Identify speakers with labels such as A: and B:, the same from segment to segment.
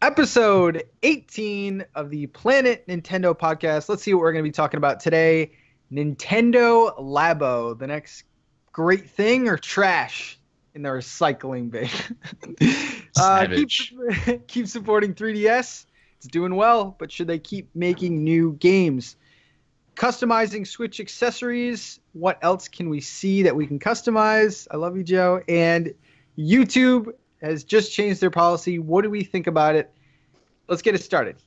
A: Episode 18 of the Planet Nintendo podcast. Let's see what we're going to be talking about today. Nintendo Labo, the next great thing or trash in the recycling bin. Keep supporting 3DS. It's doing well, but should they keep making new games? Customizing Switch accessories. What else can we see that we can customize? I love you, Joe. And YouTube has just changed their policy. What do we think about it? Let's get it started.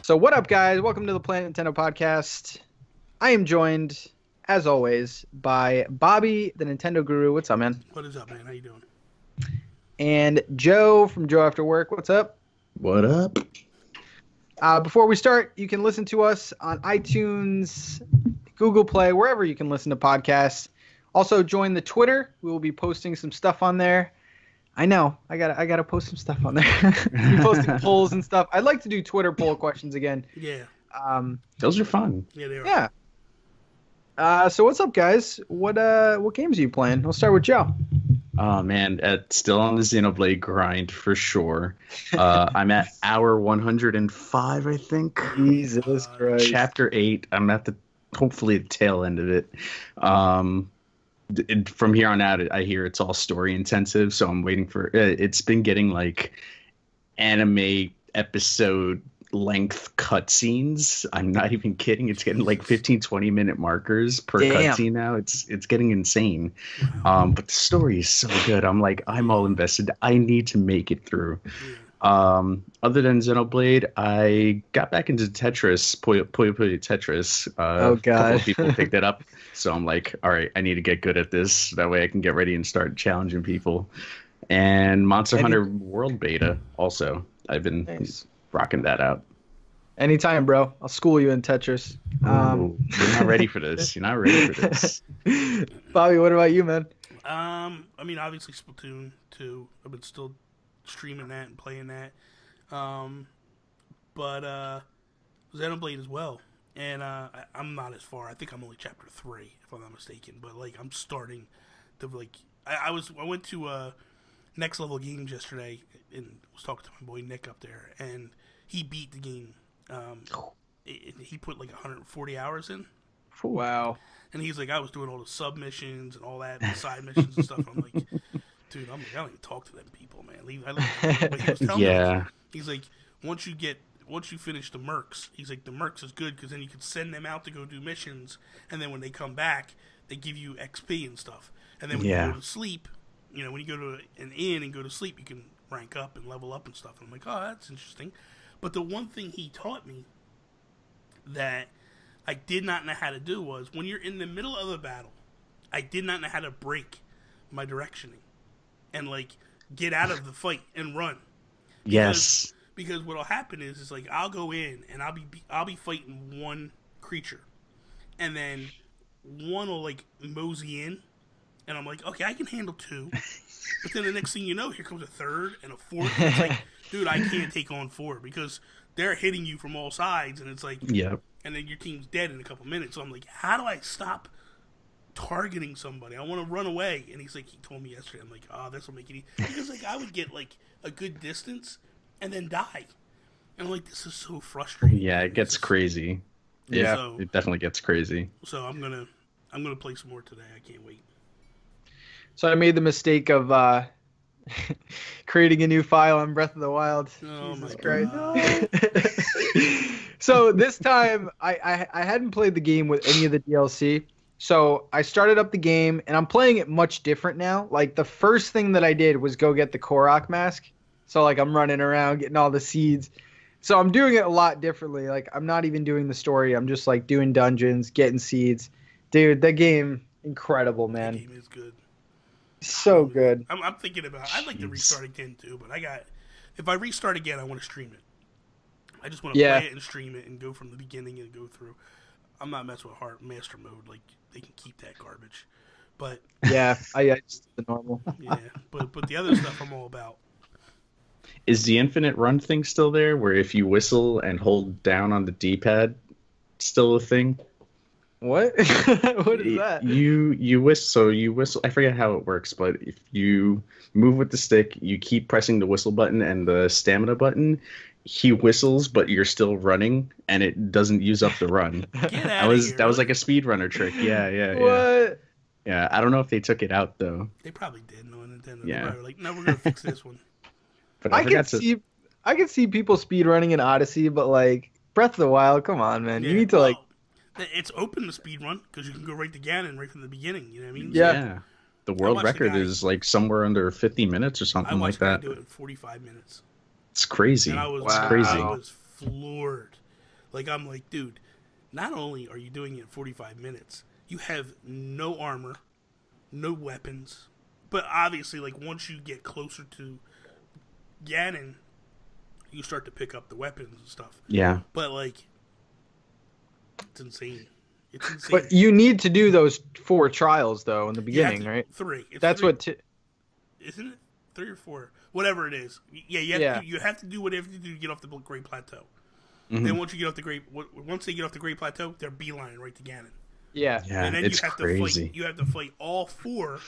A: So what up, guys? Welcome to the Planet Nintendo podcast. I am joined, as always, by Bobby, the Nintendo Guru. What's up, man?
B: What is up, man? How you doing?
A: And Joe from Joe After Work. What's up?
C: What up?
A: Before we start, you can listen to us on iTunes, Google Play, wherever you can listen to podcasts. Also, join the Twitter. We will be posting some stuff on there. I know. I gotta post some stuff on there. We're posting polls and stuff. I'd like to do Twitter poll questions again.
B: Yeah.
C: Those are fun.
B: Yeah, they are.
A: Yeah. So what's up, guys? What games are you playing? We'll start with Joe.
C: Oh man, still on the Xenoblade grind for sure. I'm at hour 105, I think.
A: Jesus Christ.
C: Chapter 8. I'm at hopefully the tail end of it. From here on out, I hear it's all story intensive, so I'm waiting for it's been getting like anime episode length cutscenes. I'm not even kidding. It's getting like 15-20 minute markers per cutscene now. It's getting insane. But the story is so good. I'm all invested. I need to make it through. Other than Xenoblade, I got back into Tetris, Puyo Puyo Tetris.
A: Oh god,
C: a couple of people picked it up, so I'm like, all right, I need to get good at this. That way I can get ready and start challenging people. And Monster Hunter World Beta also. I've been rocking that out.
A: Anytime, bro. I'll school you in Tetris.
C: You're not ready for this. You're not ready for this.
A: Bobby, what about you, man?
B: I mean, obviously Splatoon 2. I've been still streaming that and playing that. But Xenoblade as well. And I'm not as far. I think I'm only chapter 3, if I'm not mistaken. But like, I'm starting to like. I went to Next Level Games yesterday and was talking to my boy Nick up there, and he beat the game. He put like 140 hours in.
A: Wow.
B: And he's like, I was doing all the submissions and all that, the side missions and stuff. I'm like, dude, I don't even talk to them people, man. But he was telling me, he's like, once you finish the mercs, he's like, the mercs is good because then you can send them out to go do missions, and then when they come back, they give you XP and stuff. And then when you go to sleep, when you go to an inn and go to sleep, you can rank up and level up and stuff. And I'm like, oh, that's interesting. But the one thing he taught me that I did not know how to do was when you're in the middle of a battle, I did not know how to break my directioning and like get out of the fight and run. Because what'll happen is like I'll go in and I'll be fighting one creature, and then one will like mosey in, and I'm like, okay, I can handle 2. But then the next thing you know, here comes a 3rd and a 4th. And it's like, dude, I can't take on 4 because they're hitting you from all sides, and it's like, and then your team's dead in a couple minutes. So I'm like, how do I stop targeting somebody? I want to run away. And he told me yesterday, I'm like, oh, this will make it easy. Because like I would get like a good distance and then die. And I'm like, this is so frustrating.
C: Yeah, it gets crazy. Yeah, so, it definitely gets crazy.
B: So I'm gonna play some more today. I can't wait.
A: So I made the mistake of creating a new file on Breath of the Wild.
B: Oh
A: Jesus
B: my
A: Christ. So this time I hadn't played the game with any of the DLC. So I started up the game and I'm playing it much different now. Like the first thing that I did was go get the Korok mask. So like I'm running around getting all the seeds. So I'm doing it a lot differently. Like I'm not even doing the story. I'm just like doing dungeons, getting seeds. Dude, that game, incredible, man.
B: That game is good.
A: So good.
B: I'm thinking about. I'd like to restart again too, but if I restart again, I want to stream it. I just want to play it and stream it and go from the beginning and go through. I'm not messing with hard master mode. Like they can keep that garbage. But
A: yeah, I just the normal.
B: Yeah, but the other stuff I'm all about.
C: Is the infinite run thing still there, where if you whistle and hold down on the D-pad, still a thing?
A: What? What is that?
C: You whistle. So you whistle. I forget how it works, but if you move with the stick, you keep pressing the whistle button and the stamina button. He whistles, but you're still running, and it doesn't use up the run. That was like a speedrunner trick. Yeah.
A: What?
C: Yeah, I don't know if they took it out though.
B: They probably did. No, Nintendo.
C: Yeah.
B: They probably were like, no, we're gonna fix this one.
C: But
A: I could see people speed running in Odyssey, but like Breath of the Wild, come on, man.
B: Yeah,
A: you need to like.
B: It's open to speed run because you can go right to Ganon right from the beginning. You know what I mean?
C: Yeah. The world record is like somewhere under 50 minutes or something like that. I
B: do it in 45 minutes.
C: It's crazy.
B: And I was
C: crazy.
B: I was floored. Like, I'm like, dude, not only are you doing it in 45 minutes, you have no armor, no weapons, but obviously, like, once you get closer to Ganon, you start to pick up the weapons and stuff.
C: Yeah.
B: But, like, it's insane. It's insane.
A: But you need to do those 4 trials, though, in the beginning, right?
B: 3.
A: That's
B: 3.
A: what...
B: Isn't it 3 or 4? Whatever it is. Yeah, you have to do whatever you do to get off the Great Plateau. Mm-hmm. Then once they get off the Great Plateau, they're beeline right to Ganon.
A: Yeah.
B: And then
C: it's crazy.
B: You have to fight all 4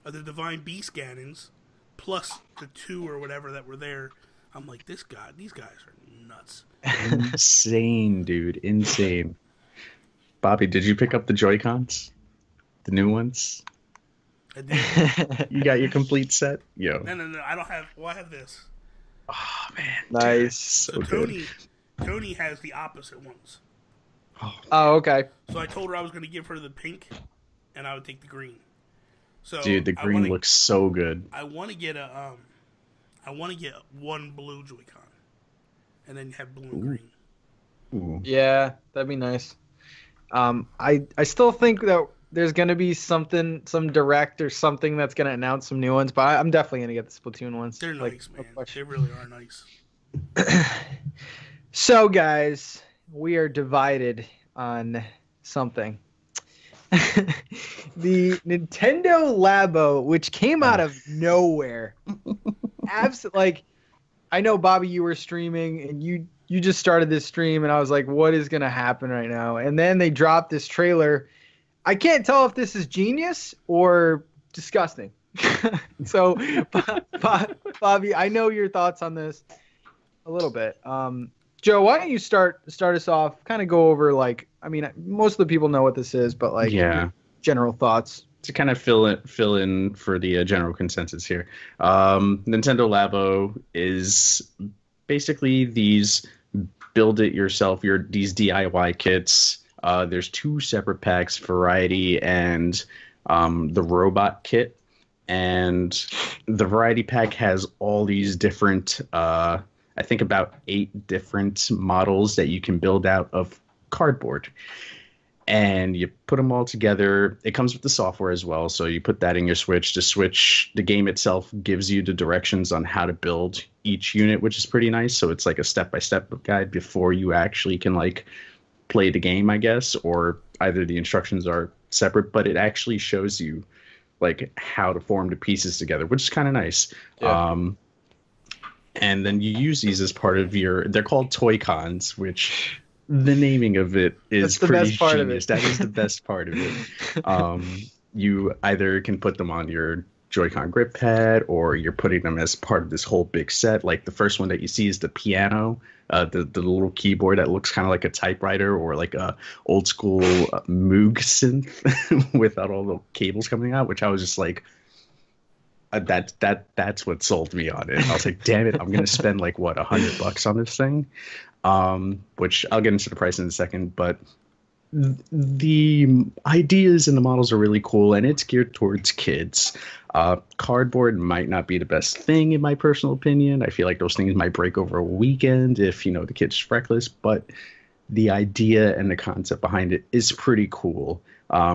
B: of the Divine Beast Ganons, plus the 2 or whatever that were there. I'm like, these guys are nuts.
C: Insane, dude. Insane. Bobby, did you pick up the Joy-Cons? The new ones?
B: I did.
C: You got your complete set? Yo.
B: No. I don't have... Well, I have this.
C: Oh, man.
A: Nice.
B: So Tony has the opposite ones.
A: Oh, okay.
B: So I told her I was going to give her the pink, and I would take the green. So
C: dude, the green looks so good.
B: I want to get one blue Joy-Con, and then have blue and green.
C: Ooh.
A: Yeah, that'd be nice. I still think that there's gonna be some direct or something that's gonna announce some new ones, but I'm definitely gonna get the Splatoon ones.
B: They're nice, man. They really are nice.
A: So, guys, we are divided on something. The Nintendo Labo, which came out of nowhere. Like, I know, Bobby, you were streaming, and you just started this stream, and I was like, what is going to happen right now? And then they dropped this trailer. I can't tell if this is genius or disgusting. So, Bobby, I know your thoughts on this a little bit. Joe, why don't you start us off? Kind of go over, like, I mean, most of the people know what this is, but like, general thoughts
C: to kind of fill in for the general consensus here. Nintendo Labo is basically these build it yourself, these DIY kits. There's 2 separate packs, Variety and the Robot Kit, and the Variety pack has all these different. I think about 8 different models that you can build out of cardboard. And you put them all together. It comes with the software as well, so you put that in your Switch. The game itself gives you the directions on how to build each unit, which is pretty nice. So it's like a step-by-step guide before you actually can like play the game, I guess, or either the instructions are separate, but it actually shows you like how to form the pieces together, which is kind of nice. Yeah. And then you use these as part of they're called Toy Cons, which the naming of it is pretty genius. That is the best part of it. You either can put them on your Joy-Con grip pad, or you're putting them as part of this whole big set. Like the first one that you see is the piano, the little keyboard that looks kind of like a typewriter or like a old school Moog synth without all the cables coming out, which I was just like, that's what sold me on it. I was like, damn it, I'm gonna spend like what, $100 on this thing, which I'll get into the price in a second. But the ideas and the models are really cool, and it's geared towards kids. Cardboard might not be the best thing in my personal opinion. I feel like those things might break over a weekend if the kid's reckless, but the idea and the concept behind it is pretty cool.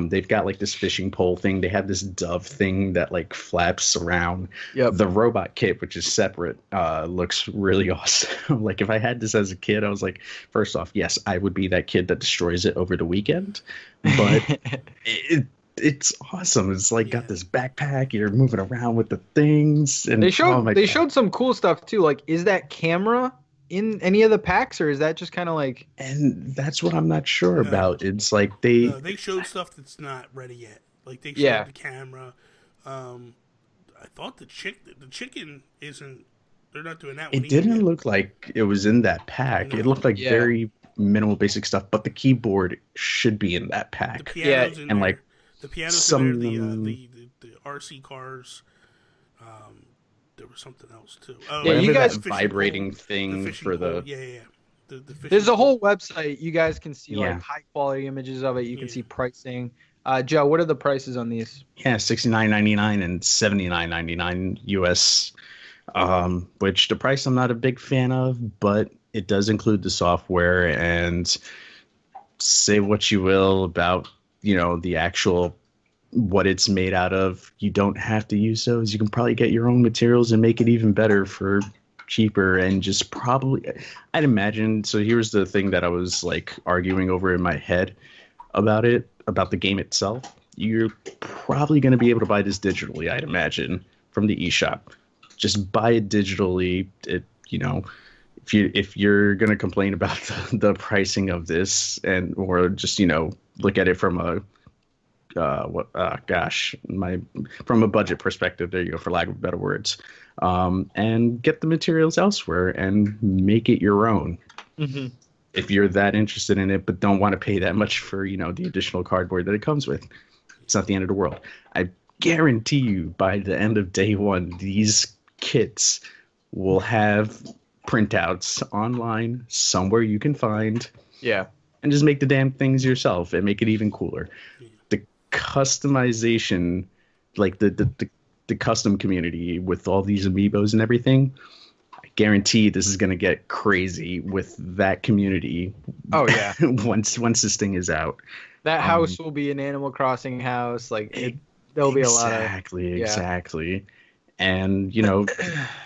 C: They've got like this fishing pole thing. They have this dove thing that like flaps around. Yep. The robot kit, which is separate, looks really awesome. Like if I had this as a kid, I was like, first off, yes, I would be that kid that destroys it over the weekend. But it's awesome. It's like got this backpack. You're moving around with the things, and
A: they showed some cool stuff too. Like, is that camera in any of the packs, or is that just kind of like?
C: And that's what I'm not sure about. It's like they
B: showed stuff that's not ready yet. Like they showed the camera. I thought the chicken isn't. They're not doing that one.
C: It didn't look like it was in that pack. No. It looked like very minimal basic stuff, but the keyboard should be in that pack.
B: The piano's in
C: and
B: there.
C: Like
B: the piano's in there. The RC cars. There was something else too. Oh,
A: yeah, you guys
C: vibrating thing for the
A: There's a whole website. You guys can see like high quality images of it. You can see pricing. Joe, what are the prices on these?
C: Yeah, $69.99 and $79.99 US. Which the price I'm not a big fan of, but it does include the software. And say what you will about, the actual what it's made out of. You don't have to use those. You can probably get your own materials and make it even better for cheaper, and just probably, I'd imagine. So here's the thing that I was like arguing over in my head about the game itself. You're probably going to be able to buy this digitally, I'd imagine, from the eShop. Just buy it digitally. If you're gonna complain about the pricing of this, or just look at it from from a budget perspective. There you go, for lack of better words, and get the materials elsewhere and make it your own. Mm-hmm. If you're that interested in it, but don't want to pay that much for the additional cardboard that it comes with, it's not the end of the world. I guarantee you, by the end of day one, these kits will have printouts online somewhere you can find.
A: Yeah.
C: And just make the damn things yourself and make it even cooler. The customization, like the custom community with all these amiibos and everything, I guarantee this is going to get crazy with that community.
A: Oh yeah.
C: once this thing is out.
A: That house will be an Animal Crossing house. Like there'll be a lot of
C: exactly. And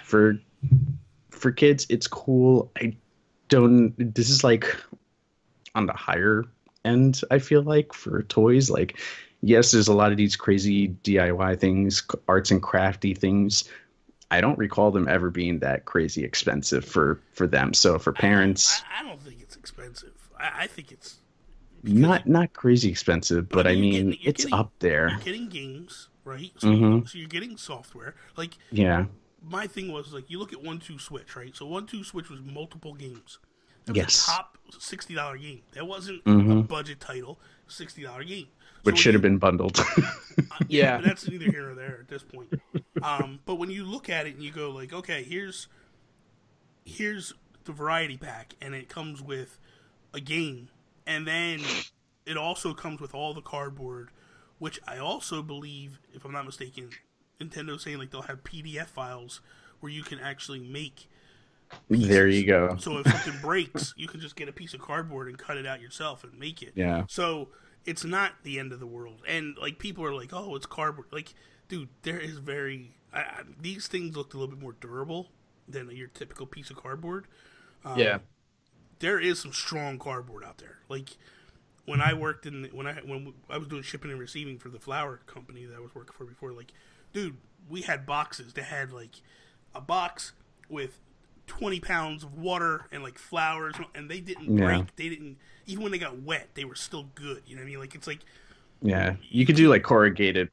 C: for kids, it's cool. This is like on the higher end, I feel like, for toys. Like, yes, there's a lot of these crazy DIY things, arts and crafty things. I don't recall them ever being that crazy expensive for them. So for parents,
B: I don't think it's expensive. I think it's
C: not crazy expensive, but I mean, it's up there.
B: You're getting games. Right, so you're getting software. Like, my thing was like, you look at 1-2 Switch, right? So 1-2 Switch was multiple games. That was a top $60 game. That wasn't a budget title. $60 game,
C: which should have been bundled.
B: But that's neither here nor there at this point. But when you look at it and you go like, okay, here's the variety pack, and it comes with a game, and then it also comes with all the cardboard. Which I also believe, if I'm not mistaken, Nintendo's saying like they'll have PDF files where you can actually make pieces.
C: There you go.
B: So if something breaks, you can just get a piece of cardboard and cut it out yourself and make it.
C: Yeah.
B: So it's not the end of the world. And like people are like, oh, it's cardboard. Like, dude, there is these things looked a little bit more durable than your typical piece of cardboard. There is some strong cardboard out there. Like, when I worked when I was doing shipping and receiving for the flower company that I was working for before, like, dude, we had boxes that had like a box with 20 pounds of water and like flowers, and they didn't break. They didn't, even when they got wet, they were still good. You know what I mean? Like, it's like,
C: you could do like corrugated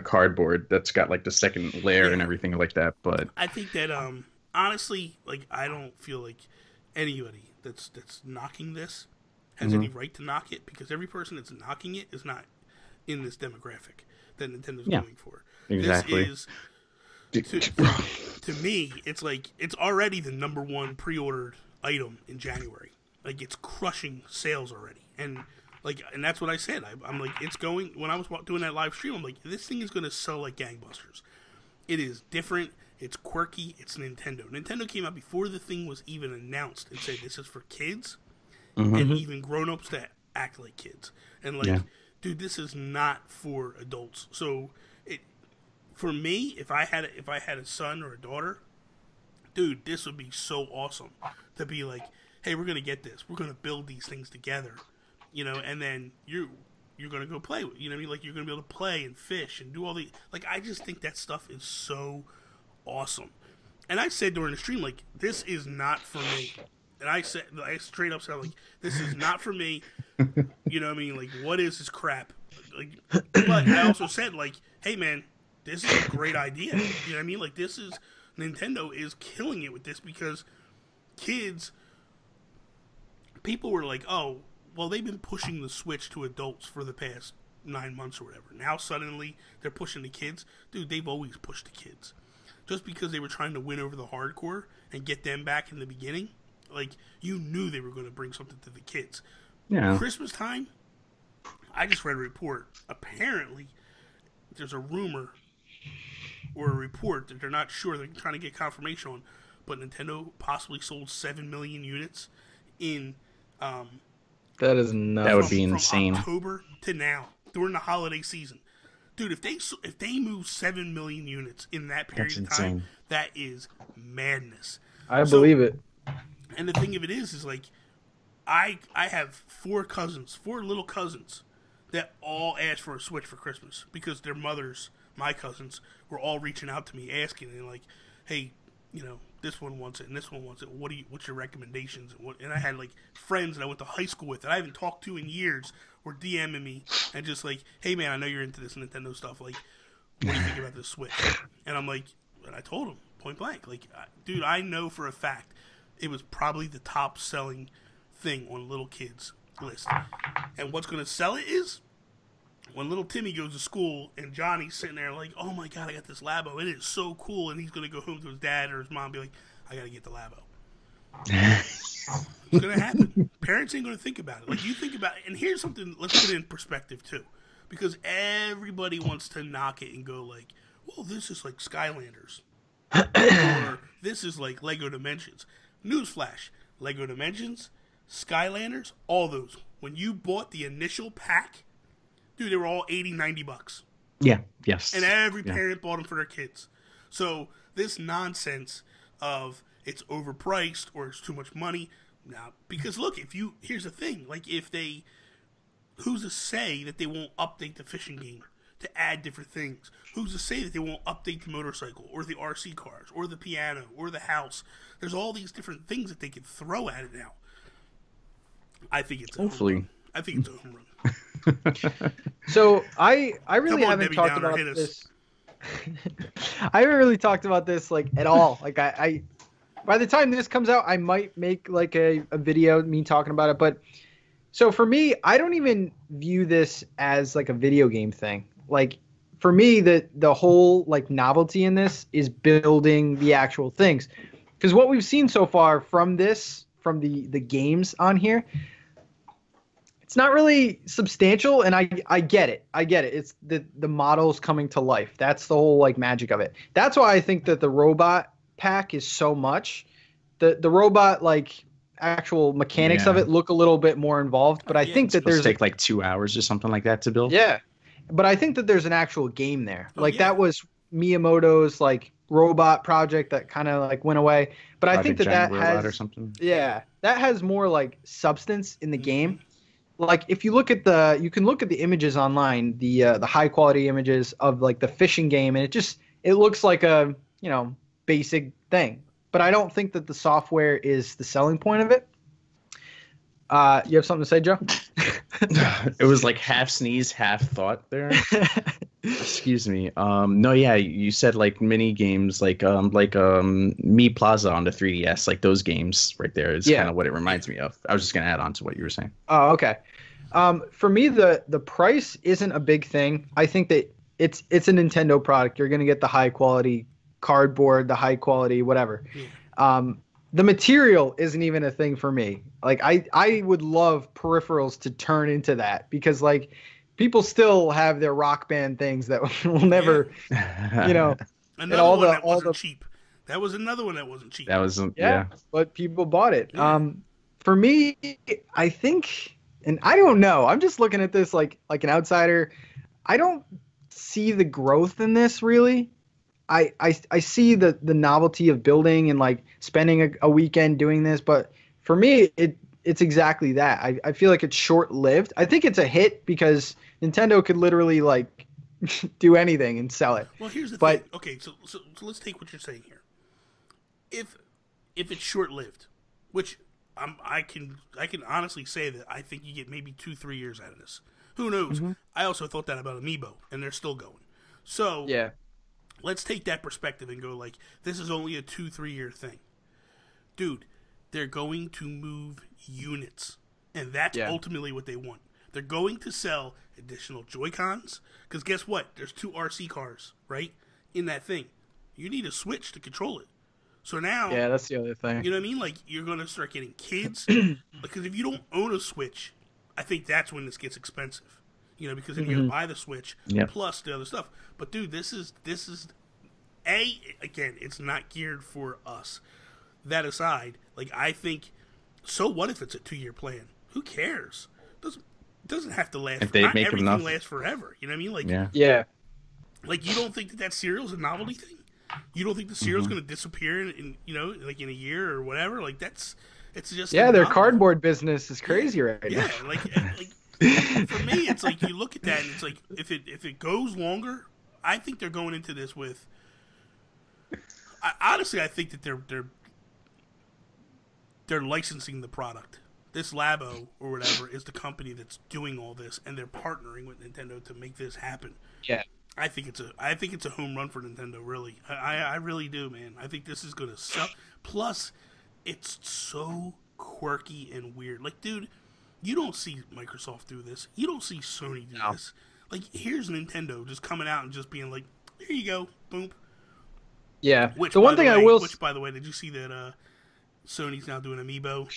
C: cardboard that's got like the second layer and everything like that. But
B: I think that honestly, like, I don't feel like anybody that's knocking this has any right to knock it, because every person that's knocking it is not in this demographic that Nintendo's going for.
C: Exactly.
B: This is, to me, it's like, it's already the #1 pre-ordered item in January. Like, it's crushing sales already. And that's what I said. I'm like, it's going, when I was doing that live stream, I'm like, this thing is going to sell like gangbusters. It is different. It's quirky. It's Nintendo. Nintendo came out before the thing was even announced and said this is for kids and even grown-ups that act like kids. And like, dude, this is not for adults. So for me, if I had a son or a daughter, dude, this would be so awesome to be like, hey, we're gonna get this. We're gonna build these things together. you know, and then you're gonna go play. You know what I mean? Like you're gonna be able to play and fish and do all the like. I just think that stuff is so awesome. And I said during the stream, like, this is not for me. And I straight up said, like, this is not for me. You know what I mean? Like, what is this crap? Like, but I also said, like, hey man, this is a great idea. You know what I mean? Like, Nintendo is killing it with this because people were like, oh, well, they've been pushing the Switch to adults for the past 9 months or whatever. Now suddenly they're pushing the kids. Dude, they've always pushed the kids. Just because they were trying to win over the hardcore and get them back in the beginning, like, you knew they were going to bring something to the kids.
C: Yeah.
B: Christmas time, I just read a report. Apparently, there's a rumor or a report that they're not sure. They're trying to get confirmation on, but Nintendo possibly sold 7 million units in
A: that is nuts.
C: That would be insane.
B: From October to now, during the holiday season. Dude, if they move 7 million units in that period of time, that is madness.
A: I believe it.
B: And the thing of it is like, I have 4 little cousins, that all asked for a Switch for Christmas because their mothers, my cousins, were all reaching out to me asking, and like, hey, you know, this one wants it and this one wants it. What's your recommendations? And I had like friends that I went to high school with that I haven't talked to in years were DMing me and just like, hey man, I know you're into this Nintendo stuff. Like, what do you think about this Switch? And I'm like, and I told him point blank, like, dude, I know for a fact it was probably the top selling thing on little kids' list. And what's going to sell it is when little Timmy goes to school and Johnny's sitting there like, oh my god, I got this Labo. It is so cool. And he's going to go home to his dad or his mom and be like, I got to get the Labo. It's going to happen. Parents ain't going to think about it. Like, you think about it. And here's something, let's put it in perspective too. Because everybody wants to knock it and go like, well, this is like Skylanders. Or this is like Lego Dimensions. Newsflash, Lego Dimensions, Skylanders, all those. When you bought the initial pack, dude, they were all $80-$90.
C: Yeah, yes.
B: And every parent bought them for their kids. So this nonsense of it's overpriced or it's too much money. Now, because look, here's the thing, like who's to say that they won't update the fishing game to add different things? Who's to say that they won't update the motorcycle or the RC cars or the piano or the house? There's all these different things that they can throw at it now. I think it's hopefully. I think it's a home run.
A: So I really haven't talked about this. I haven't really talked about this like at all. Like I by the time this comes out, I might make like a video me talking about it. But so for me, I don't even view this as like a video game thing. Like for me, the whole like novelty in this is building the actual things. Because what we've seen so far from the games on here, it's not really substantial, and I get it. It's the models coming to life. That's the whole like magic of it. That's why I think that the robot pack is so much. The robot like actual mechanics of it look a little bit more involved, but I think that there's
C: take like 2 hours or something like that to build.
A: Yeah, but I think that there's an actual game there. That was Miyamoto's like robot project that kind of like went away. But I think that has
C: or something.
A: Yeah, that has more like substance in the game. Like if you can look at the images online, the high quality images of like the fishing game, and it looks like a basic thing. But I don't think that the software is the selling point of it. You have something to say, Joe?
C: It was like half sneeze, half thought there. Excuse me. No, yeah, you said like mini games, like Me Plaza on the 3DS, like those games right there is kind of what it reminds me of. I was just gonna add on to what you were saying.
A: Oh, okay. For me, the price isn't a big thing. I think that it's a Nintendo product. You're gonna get the high quality cardboard, the high quality whatever. The material isn't even a thing for me. Like I would love peripherals to turn into that, because like people still have their Rock Band things that will never,
B: wasn't cheap. That was another one that wasn't cheap.
C: That was
A: but people bought it. For me, I think, and I don't know, I'm just looking at this like an outsider. I don't see the growth in this really. I see the novelty of building and like spending a weekend doing this, but for me it's exactly that. I feel like it's short-lived. I think it's a hit because Nintendo could literally like do anything and sell it.
B: Well, here's the
A: But
B: thing. Okay, so let's take what you're saying here. If it's short-lived, which I can honestly say that I think you get maybe 2-3 years out of this. Who knows?
A: Mm-hmm.
B: I also thought that about Amiibo, and they're still going. So
A: yeah,
B: let's take that perspective and go like, this is only a 2-3 year thing, dude. They're going to move units, and that's ultimately what they want. They're going to sell additional Joy-Cons, because guess what? There's 2 RC cars, right, in that thing. You need a Switch to control it. So now...
A: Yeah, that's the other thing.
B: You know what I mean? Like, you're going to start getting kids. Because if you don't own a Switch, I think that's when this gets expensive. You know, because then you got to buy the Switch, plus the other stuff. But, dude, this is... Again, it's not geared for us. That aside, like, I think... So what if it's a 2-year plan? Who cares? Doesn't have to last.
C: If they
B: not
C: make
B: everything
C: enough,
B: lasts forever. You know what I mean? Like,
A: yeah.
B: Like, you don't think that cereal's a novelty thing? You don't think the cereal's going to disappear in you know, like in a year or whatever? Like, it's just
A: their cardboard business is crazy right now.
B: Yeah, like for me, it's like you look at that and it's like if it goes longer, I think they're going into this with. Honestly, I think that they're licensing the product. This Labo or whatever is the company that's doing all this, and they're partnering with Nintendo to make this happen.
A: Yeah,
B: I think it's a home run for Nintendo. Really, I really do, man. I think this is gonna sell. Plus, it's so quirky and weird. Like, dude, you don't see Microsoft do this. You don't see Sony do this. Like, here's Nintendo just coming out and just being like, "Here you go, boom."
A: Yeah.
B: Which,
A: by
B: the way, did you see that Sony's now doing Amiibo?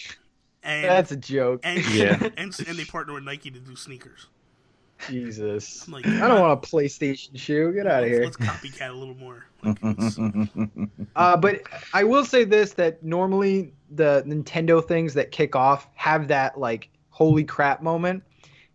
B: And,
A: that's a joke.
B: And they partner with Nike to do sneakers.
A: Jesus.
B: I'm like,
A: I don't want a PlayStation shoe. Get out of here.
B: Let's copycat a little more. Like,
A: but I will say this, that normally the Nintendo things that kick off have that, like, holy crap moment.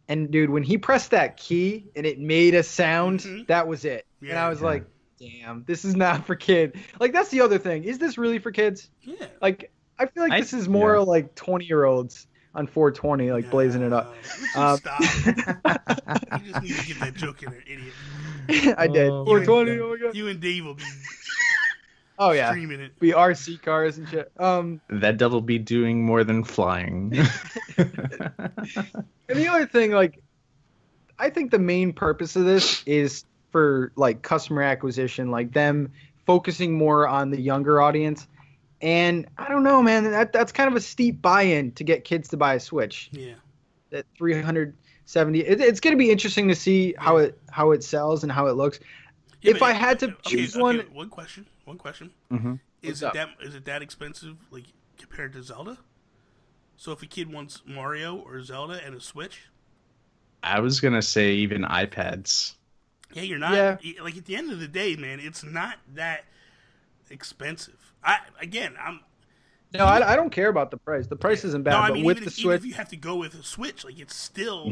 A: And, dude, when he pressed that key and it made a sound, that was it. Yeah, and I was like, damn, this is not for kids. Like, that's the other thing. Is this really for kids?
B: Yeah.
A: Like, I feel like this is more like 20-year-olds on 420, like blazing it up.
B: Stop. You just need to get that joke in there, idiot.
A: I did. 420. Oh my god.
B: You and Dave will be. Streaming it.
A: Be RC cars and shit.
C: That devil be doing more than flying.
A: And the other thing, like, I think the main purpose of this is for like customer acquisition, like them focusing more on the younger audience. And I don't know, man. That's kind of a steep buy-in to get kids to buy a Switch.
B: Yeah.
A: At 370, it's going to be interesting to see how it sells and how it looks.
B: Yeah,
A: if I had to choose one,
B: one question.
C: Mm-hmm.
B: Is it that expensive, like compared to Zelda? So if a kid wants Mario or Zelda and a Switch,
C: I was gonna say even iPads.
B: Yeah, you're not. Yeah. Like at the end of the day, man, it's not that expensive. I
A: don't care about the price. The price isn't bad. But with the Switch,
B: even if you have to go with a Switch, like it's still,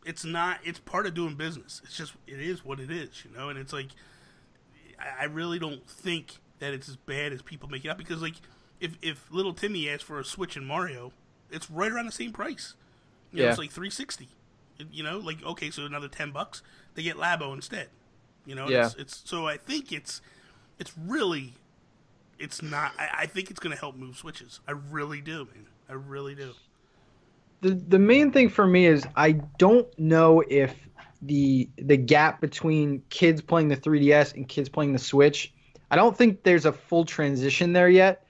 B: it's not. It's part of doing business. It's just, it is what it is, you know. And it's like, I really don't think that it's as bad as people make it out, because like, if little Timmy asks for a Switch and Mario, it's right around the same price. You know, it's like $360. You know, like, okay, so another $10, they get Labo instead. You know, it's so I think it's really. It's not. I think it's going to help move Switches. I really do, man. I really do.
A: The main thing for me is I don't know if the gap between kids playing the 3DS and kids playing the Switch, I don't think there's a full transition there yet.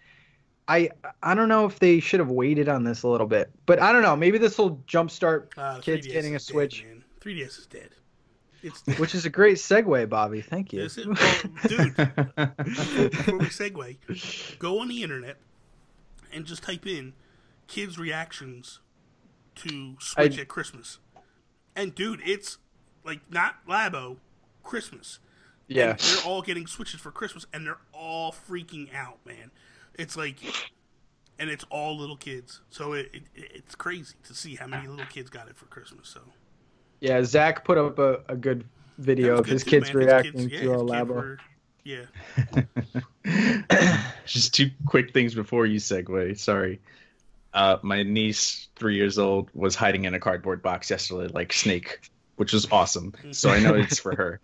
A: I don't know if they should have waited on this a little bit, but I don't know. Maybe this will jumpstart kids getting a Switch.
B: Dead, 3DS is dead.
A: Which is a great segue, Bobby. Thank you.
B: Well, dude, before we segue, go on the internet and just type in kids' reactions to Switch at Christmas. And, dude, it's like not Labo, Christmas. Yeah. And they're all getting Switches for Christmas, and they're all freaking out, man. It's like, and it's all little kids. So it's crazy to see how many little kids got it for Christmas, so.
A: Yeah, Zach put up a good video of his kids reacting to a Labo.
B: Yeah.
C: Just two quick things before you segue. Sorry. My niece, 3 years old, was hiding in a cardboard box yesterday, like Snake, which was awesome. So I know it's for her.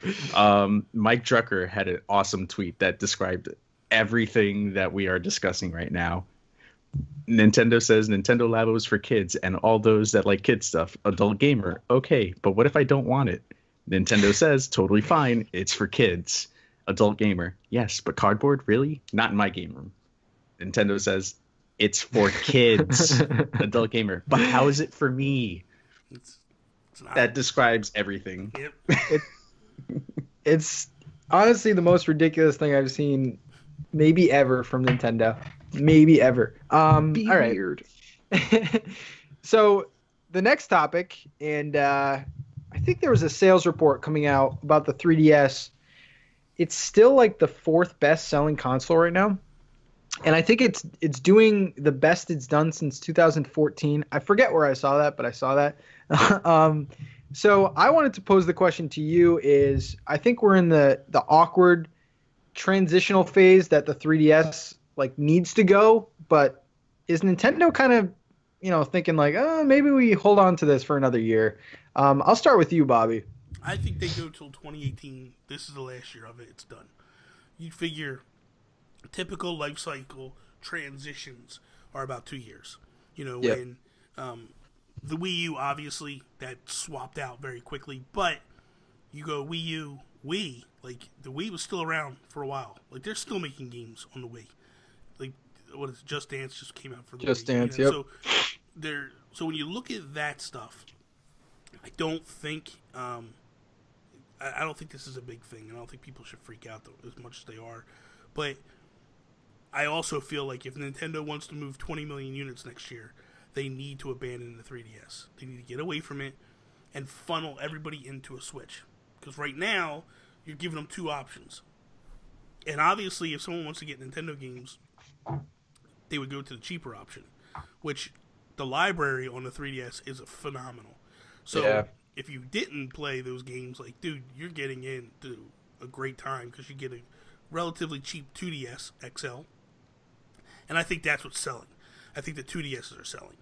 C: Mike Drucker had an awesome tweet that described everything that we are discussing right now. Nintendo says Nintendo Labo is for kids and all those that like kid stuff. Adult gamer, okay, but what if I don't want it? Nintendo says totally fine, it's for kids. Adult gamer, yes, but cardboard, really? Not in my game room. Nintendo says it's for kids. Adult gamer, but how is it for me? It's not. That describes everything.
B: Yep.
A: It's honestly the most ridiculous thing I've seen, maybe ever, from Nintendo. Maybe ever. All right.
C: Weird.
A: So the next topic, and I think there was a sales report coming out about the 3DS. It's still like the 4th best selling console right now. And I think it's doing the best it's done since 2014. I forget where I saw that, but I saw that. So I wanted to pose the question to you is, I think we're in the awkward transitional phase that the 3DS like needs to go, but is Nintendo kind of, thinking like, oh, maybe we hold on to this for another year? I'll start with you, Bobby.
B: I think they go till 2018. This is the last year of it. It's done. You figure typical life cycle transitions are about 2 years. When the Wii U, obviously, that swapped out very quickly, but you go Wii U, Wii, like the Wii was still around for a while. Like they're still making games on the Wii. Like what is it? Just Dance just came out for the
A: Just
B: Wii.
A: Dance, yep.
B: So when you look at that stuff, I don't think I don't think this is a big thing. I don't think people should freak out as much as they are. But I also feel like if Nintendo wants to move 20 million units next year, they need to abandon the 3DS. They need to get away from it and funnel everybody into a Switch. Because right now, you're giving them 2 options. And obviously, if someone wants to get Nintendo games, they would go to the cheaper option, which the library on the 3DS is phenomenal. So if you didn't play those games, like, dude, you're getting into a great time because you get a relatively cheap 2DS XL. And I think that's what's selling. I think the 2DSs are selling.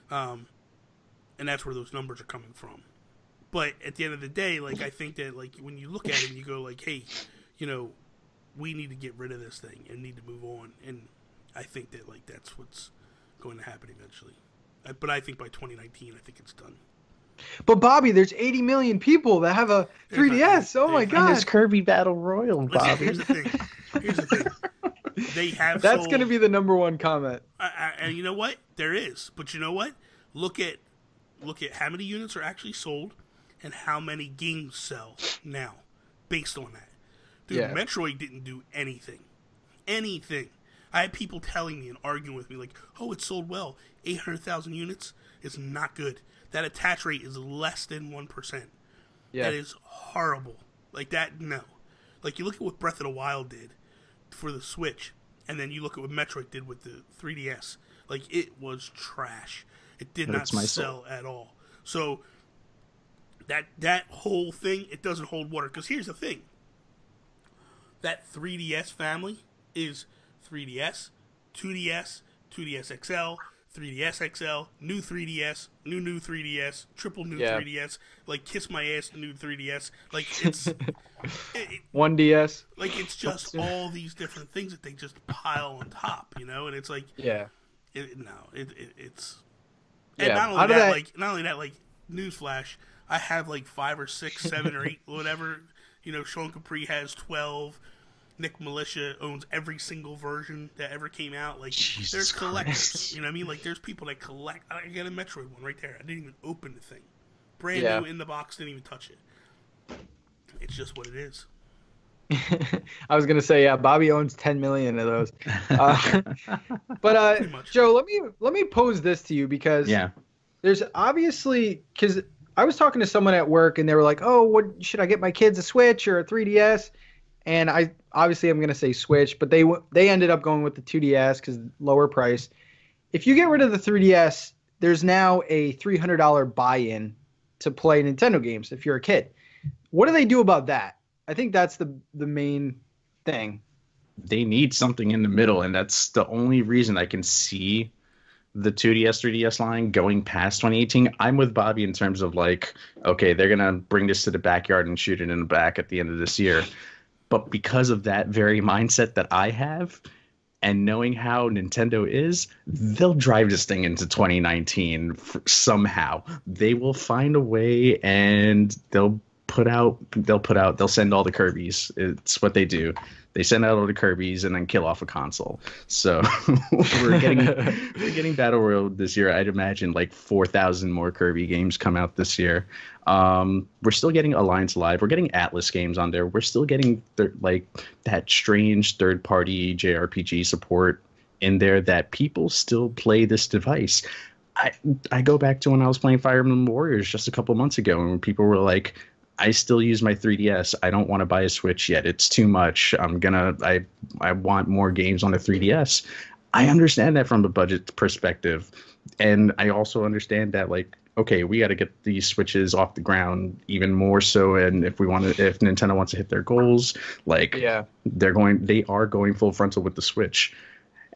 B: And that's where those numbers are coming from. But at the end of the day, like, I think that, like, when you look at it and you go, like, hey, we need to get rid of this thing and need to move on. And I think that, like, that's what's going to happen eventually. But I think by 2019, I think it's done.
A: But Bobby, there's 80 million people that have a 3DS. Oh my god!
C: It's Kirby Battle Royale, Bobby.
B: Here's the thing. They have.
A: That's going to be the #1 comment.
B: And you know what? There is. But you know what? Look at how many units are actually sold, and how many games sell now, based on that. Dude, Metroid didn't do anything. Anything. I had people telling me and arguing with me like, "Oh, it sold well. 800,000 units is not good. That attach rate is less than 1%. Yeah. That is horrible. Like that, no. Like you look at what Breath of the Wild did for the Switch, and then you look at what Metroid did with the 3DS. Like it was trash. It did not sell at all. So that whole thing, it doesn't hold water. Because here's the thing. That 3DS family is 3DS, 2DS, 2DS XL, 3DS XL, new 3DS, new 3DS, triple new 3DS, like kiss my ass, new 3DS. Like it's
A: 1DS.
B: Like it's just all these different things that they just pile on top, And it's like it's and not only that, like newsflash, I have like 5 or 6, 7 or 8, whatever. Sean Capri has 12. Nick Militia owns every single version that ever came out. Like, Jesus there's collectors. Christ. You know what I mean? Like, there's people that collect. I got a Metroid one right there. I didn't even open the thing. Brand new in the box. Didn't even touch it. It's just what it is.
A: I was gonna say, Bobby owns 10 million of those. But Joe, let me pose this to you because there's obviously because I was talking to someone at work and they were like, "Oh, what should I get my kids, a Switch or a 3DS?" And I'm going to say Switch, but they ended up going with the 2DS because lower price. If you get rid of the 3DS, there's now a $300 buy-in to play Nintendo games if you're a kid. What do they do about that? I think that's the main thing.
C: They need something in the middle, and that's the only reason I can see the 2DS, 3DS line going past 2018, I'm with Bobby in terms of like, okay, they're gonna bring this to the backyard and shoot it in the back at the end of this year. But because of that very mindset that I have, and knowing how Nintendo is, they'll drive this thing into 2019 somehow. They will find a way, and they'll send all the Kirby's. It's what they do. They send out all the Kirby's and then kill off a console. So we're getting Battle Royale this year. I'd imagine like 4,000 more Kirby games come out this year. We're still getting Alliance Live. We're getting Atlas games on there. We're still getting like that strange third-party JRPG support in there that people still play this device. I go back to when I was playing Fire Emblem Warriors just a couple months ago, and people were like, I still use my 3DS. I don't want to buy a Switch yet. It's too much. I want more games on the 3DS. I understand that from a budget perspective. And I also understand that, like, okay, we got to get these Switches off the ground even more so. And if Nintendo wants to hit their goals, like, they are going full frontal with the Switch.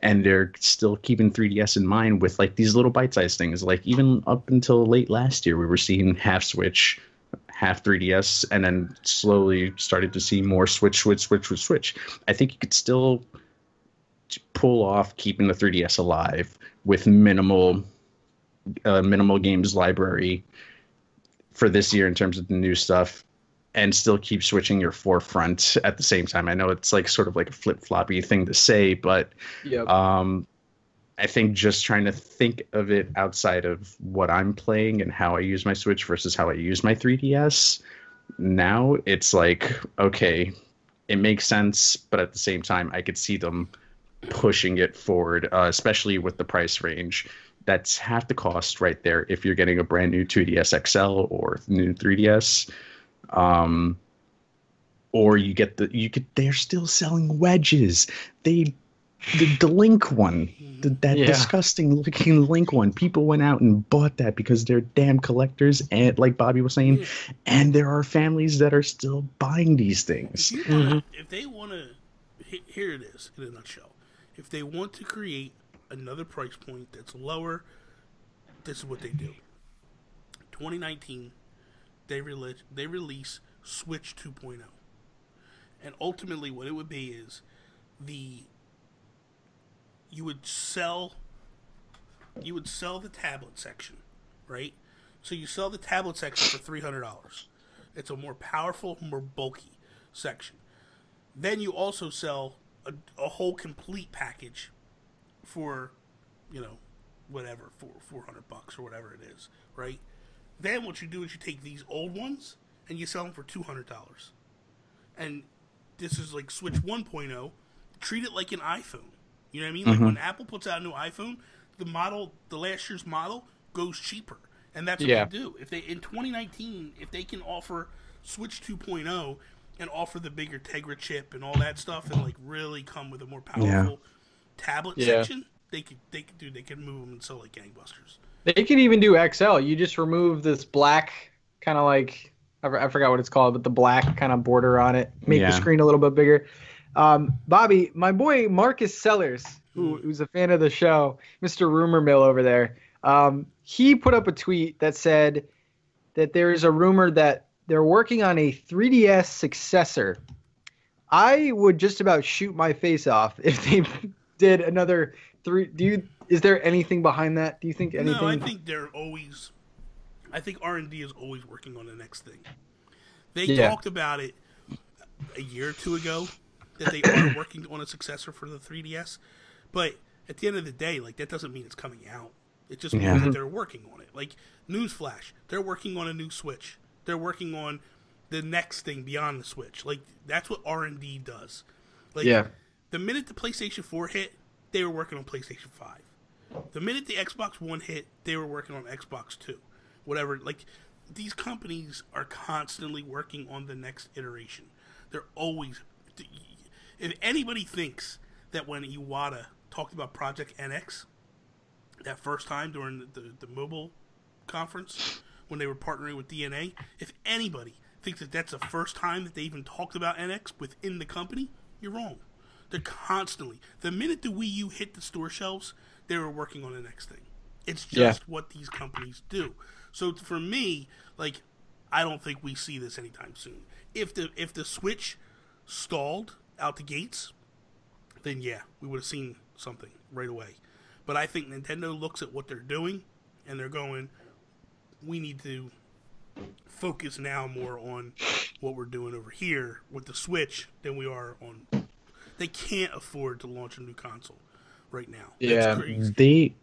C: And they're still keeping 3DS in mind with like these little bite-sized things. Like even up until late last year, we were seeing half Switch, half 3DS, and then slowly started to see more Switch. I think you could still pull off keeping the 3DS alive with minimal games library for this year in terms of the new stuff, and still keep switching your forefront at the same time. I know it's like sort of like a flip-floppy thing to say, but I think just trying to think of it outside of what I'm playing and how I use my Switch versus how I use my 3DS, now it's like, okay, it makes sense, but at the same time, I could see them pushing it forward, especially with the price range. That's half the cost right there if you're getting a brand new 2DS XL or new 3DS. Or they're still selling wedges. The Link one, that disgusting looking Link one. People went out and bought that because they're damn collectors, and like Bobby was saying, and there are families that are still buying these things.
B: If they want to, here it is in a nutshell. If they want to create another price point that's lower, this is what they do. 2019, they release Switch 2.0, and ultimately what it would be is you would sell the tablet section, right? So you sell the tablet section for $300. It's a more powerful, more bulky section. Then you also sell a whole complete package for, whatever, for $400 or whatever it is, right? Then what you do is you take these old ones and you sell them for $200. And this is like Switch 1.0. Treat it like an iPhone. You know what I mean? Like when Apple puts out a new iPhone, the last year's model goes cheaper. And that's what they do. If they in 2019, if they can offer Switch 2.0 and offer the bigger Tegra chip and all that stuff, and like really come with a more powerful tablet section, they could move them and sell like gangbusters.
A: They could even do XL. You just remove this black kind of like, I forgot what it's called, but the black kind of border on it, make the screen a little bit bigger. Bobby, my boy Marcus Sellers, who's a fan of the show, Mr. Rumor Mill over there, he put up a tweet that said that there is a rumor that they're working on a 3DS successor. I would just about shoot my face off if they did another is there anything behind that? Do you think anything?
B: No, I think R&D is always working on the next thing. They talked about it a year or two ago, that they are working on a successor for the 3DS. But at the end of the day, like, that doesn't mean it's coming out. It just means that they're working on it. Like, newsflash, they're working on a new Switch. They're working on the next thing beyond the Switch. Like, that's what R&D does. Like, the minute the PlayStation 4 hit, they were working on PlayStation 5. The minute the Xbox One hit, they were working on Xbox 2. Whatever. Like, these companies are constantly working on the next iteration. They're always... If anybody thinks that when Iwata talked about Project NX that first time during the mobile conference when they were partnering with DNA, if anybody thinks that that's the first time that they even talked about NX within the company, you're wrong. They're constantly, the minute the Wii U hit the store shelves, they were working on the next thing. It's just what these companies do. So for me, like, I don't think we see this anytime soon. If the Switch stalled out the gates, then yeah, we would have seen something right away. But I think Nintendo looks at what they're doing, and they're going, we need to focus now more on what we're doing over here with the Switch than we are on... They can't afford to launch a new console right now.
A: Yeah,
B: that's crazy.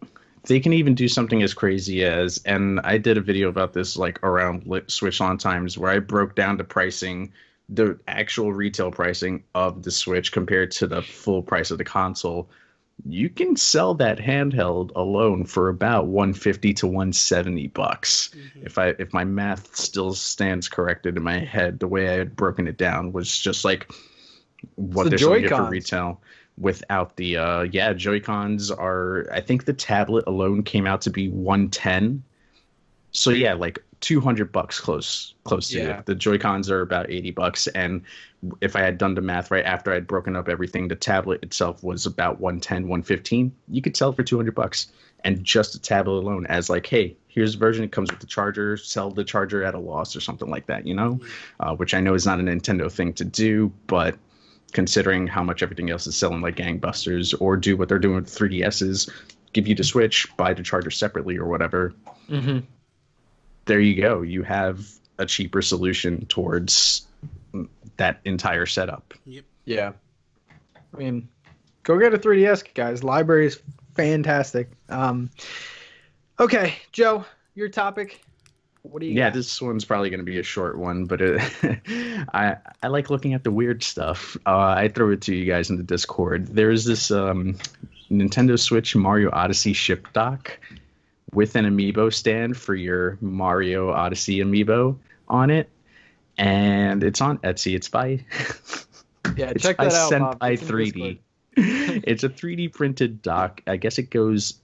C: They can even do something as crazy as, and I did a video about this like around Switch on times, where I broke down the pricing, the actual retail pricing of the Switch compared to the full price of the console. You can sell that handheld alone for about $150 to $170. Mm-hmm. If my math still stands corrected in my head, the way I had broken it down was just like what they're selling it for retail. Without the Joy-Cons are, I think the tablet alone came out to be $110. So yeah, like $200 close to it. The Joy-Cons are about $80, and if I had done the math right after I'd broken up everything, the tablet itself was about $110, $115. You could sell it for $200, and just the tablet alone as like, hey, here's a version. It comes with the charger. Sell the charger at a loss or something like that, you know, which I know is not a Nintendo thing to do, but considering how much everything else is selling like gangbusters, or do what they're doing with 3DSs, give you the Switch, buy the charger separately or whatever. Mm-hmm. There you go. You have a cheaper solution towards that entire setup.
B: Yep.
A: Yeah. I mean, go get a 3DS, guys. Library is fantastic. Okay, Joe, your topic. What do you got?
C: This one's probably going to be a short one, but I like looking at the weird stuff. I throw it to you guys in the Discord. There's this Nintendo Switch Mario Odyssey ship dock with an amiibo stand for your Mario Odyssey amiibo on it, and it's on Etsy. It's by
A: check that out, Bob.
C: Sentai 3D. It's a 3D printed dock. I guess it goes.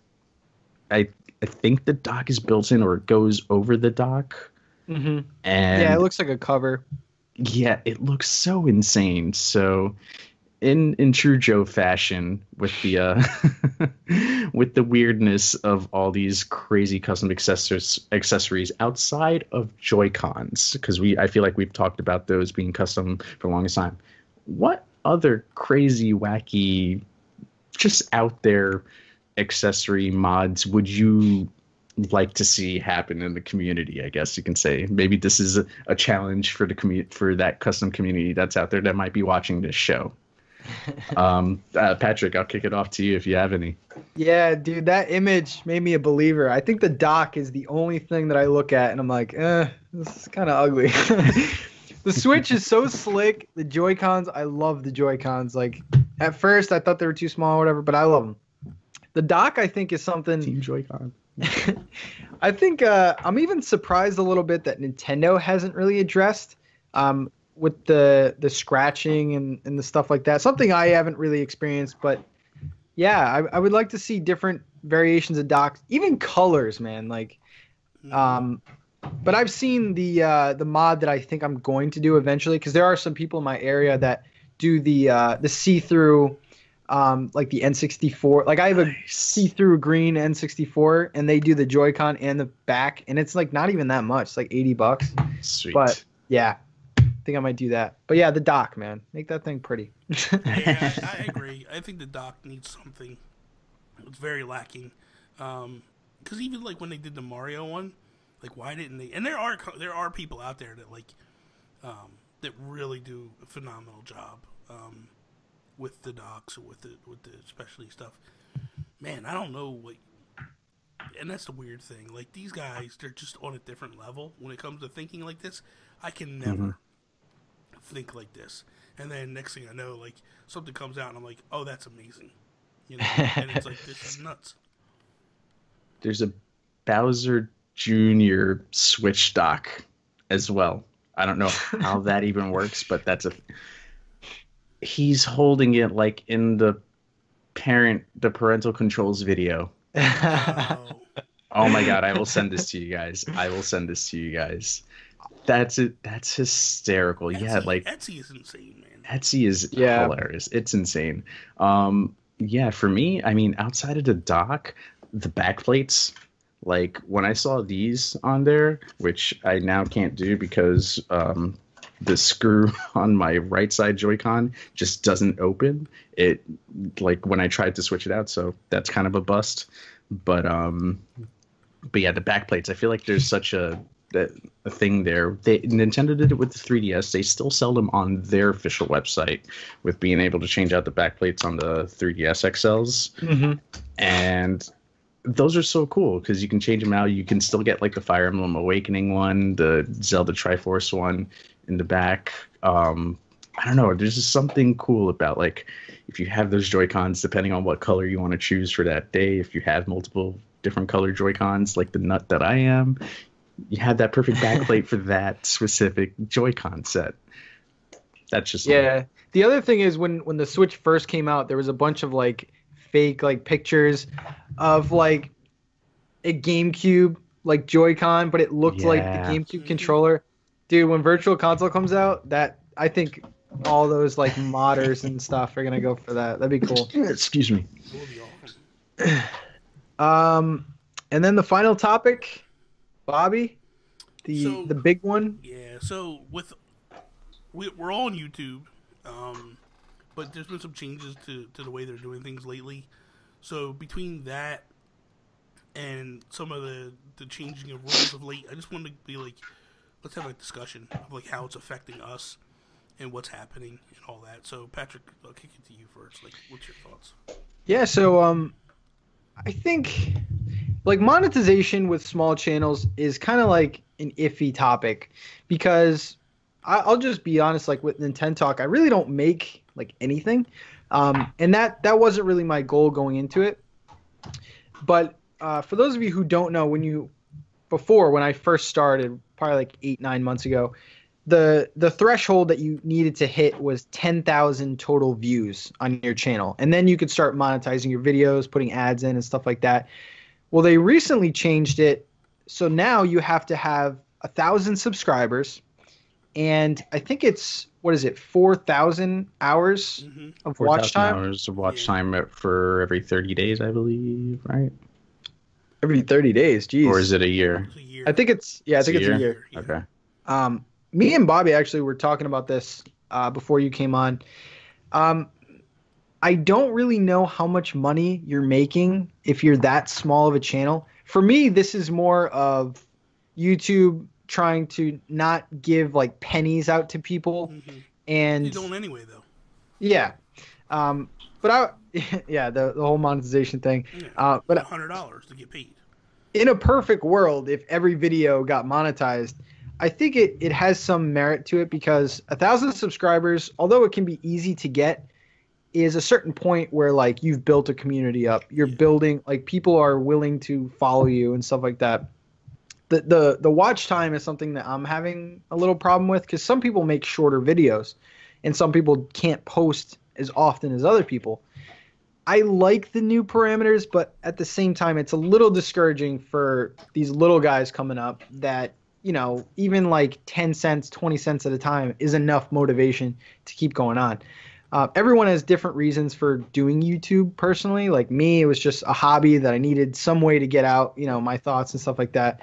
C: I think the dock is built in, or it goes over the dock.
A: Mm-hmm. And it looks like a cover.
C: Yeah, it looks so insane. So, in true Joe fashion, with the with the weirdness of all these crazy custom accessories outside of Joy-Cons, because I feel like we've talked about those being custom for the longest time. What other crazy, wacky, just out there accessory mods would you like to see happen in the community? I guess you can say maybe this is a challenge for for that custom community that's out there that might be watching this show. Patrick, I'll kick it off to you if you have any.
A: Yeah, dude, that image made me a believer. I think the dock is the only thing that I look at and I'm like, this is kind of ugly. The Switch is so slick. The Joy-Cons, I love the Joy-Cons. Like, at first I thought they were too small or whatever, but I love them. The dock, I think, is something...
C: Team Joy-Con.
A: I think I'm even surprised a little bit that Nintendo hasn't really addressed with the scratching and the stuff like that. Something I haven't really experienced, but yeah, I would like to see different variations of docks, even colors, man. Like, but I've seen the mod that I think I'm going to do eventually, because there are some people in my area that do the see-through. Like the N64, like I have a see-through green N64, and they do the Joy-Con and the back, and it's like not even that much. It's like $80.
C: Sweet.
A: But yeah, I think I might do that. But yeah, the dock, man, make that thing pretty.
B: Yeah, I agree. I think the dock needs something. It's very lacking. Because even like when they did the Mario one, like why didn't they? And there are people out there that like that really do a phenomenal job. With the docks or with the specialty stuff, man, I don't know what, and that's the weird thing. Like these guys, they're just on a different level when it comes to thinking like this. I can never think like this, and then next thing I know, like something comes out and I'm like, oh, that's amazing, you know, and it's like this is nuts.
C: There's a Bowser Jr. Switch dock as well. I don't know how that even works, but that's a. He's holding it like in the parental controls video. Oh my god, I will send this to you guys. That's it. That's hysterical. Etsy, yeah, like
B: Etsy is insane, man.
C: Etsy is hilarious. It's insane. Yeah, for me, I mean, outside of the dock, the back plates Like when I saw these on there, which I now can't do because the screw on my right side Joy-Con just doesn't open. It like when I tried to switch it out, so that's kind of a bust. But yeah, the back plates. I feel like there's such a thing there. Nintendo did it with the 3DS. They still sell them on their official website with being able to change out the back plates on the 3DS XLs.
A: Mm-hmm.
C: And those are so cool because you can change them out. You can still get like the Fire Emblem Awakening one, the Zelda Triforce one in the back. I don't know. There's just something cool about like if you have those Joy-Cons, depending on what color you want to choose for that day. If you have multiple different color Joy-Cons, like the nut that I am, you have that perfect backplate for that specific Joy-Con set. That's just
A: yeah. The other thing is when the Switch first came out, there was a bunch of like fake like pictures of like a GameCube like Joy-Con, but it looked like the GameCube controller. Dude, when Virtual Console comes out, that I think all those like modders and stuff are gonna go for that. That'd be cool.
C: Excuse me.
B: That would be
A: awesome. And then the final topic, Bobby, the big one.
B: Yeah. So we're all on YouTube, but there's been some changes to the way they're doing things lately. So between that and some of the changing of rules of late, I just wanted to be like, let's have a discussion of like how it's affecting us and what's happening and all that. So Patrick, I'll kick it to you first. Like, what's your thoughts?
A: Yeah, so I think like monetization with small channels is kind of like an iffy topic because I'll just be honest, like with NintenTalk, I really don't make like anything, and that wasn't really my goal going into it. But for those of you who don't know, when I first started, probably like 8-9 months ago, the threshold that you needed to hit was 10,000 total views on your channel, and then you could start monetizing your videos, putting ads in and stuff like that. Well, they recently changed it, so now you have to have 1,000 subscribers, and I think it's 4,000 hours of watch time.
C: 4,000 hours of watch time for every 30 days, I believe, right?
A: Every 30 days, geez.
C: Or is it a year?
A: I think it's a year.
C: Okay.
A: Me and Bobby actually were talking about this before you came on. I don't really know how much money you're making if you're that small of a channel. For me, this is more of YouTube trying to not give like pennies out to people. And
B: you don't anyway, though.
A: Yeah. But the whole monetization thing.
B: Yeah, but $100 to get paid.
A: In a perfect world, if every video got monetized, I think it has some merit to it because 1,000 subscribers, although it can be easy to get, is a certain point where like you've built a community up. You're building, like people are willing to follow you and stuff like that. The watch time is something that I'm having a little problem with because some people make shorter videos and some people can't post as often as other people. I like the new parameters, but at the same time, it's a little discouraging for these little guys coming up that, you know, even like 10 cents, 20 cents at a time is enough motivation to keep going on. Everyone has different reasons for doing YouTube personally. Like me, it was just a hobby that I needed some way to get out, you know, my thoughts and stuff like that.